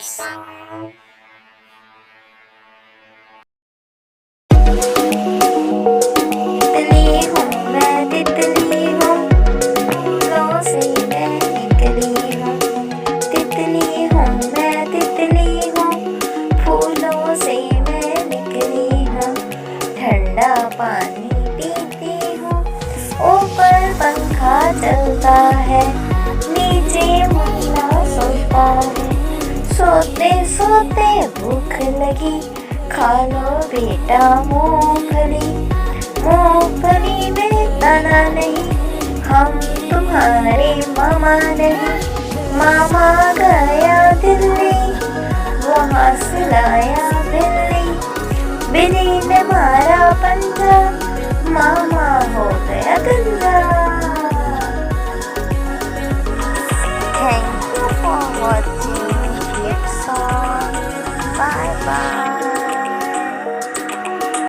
तितली हूँ मैं तितली हूँ, फूलों से मैं निकली हूँ। तितली हूँ मैं तितली हूँ, फूलों से मैं निकली हूँ। ठंडा पानी पीती हूँ, ऊपर पंखा चलता है, नीचे मुन्ना सोता है। सोते सोते भूख लगी, खा लो बेटा मूंगफली। मूंगफली में दाना नहीं, हम तुम्हारे मामा नहीं। मामा गया दिल्ली, वहाँ से लाया बिल्ली। बिल्ली ने मारा पंजा, मामा हो गया गंजा। Thank you for watching. It's all. Bye bye.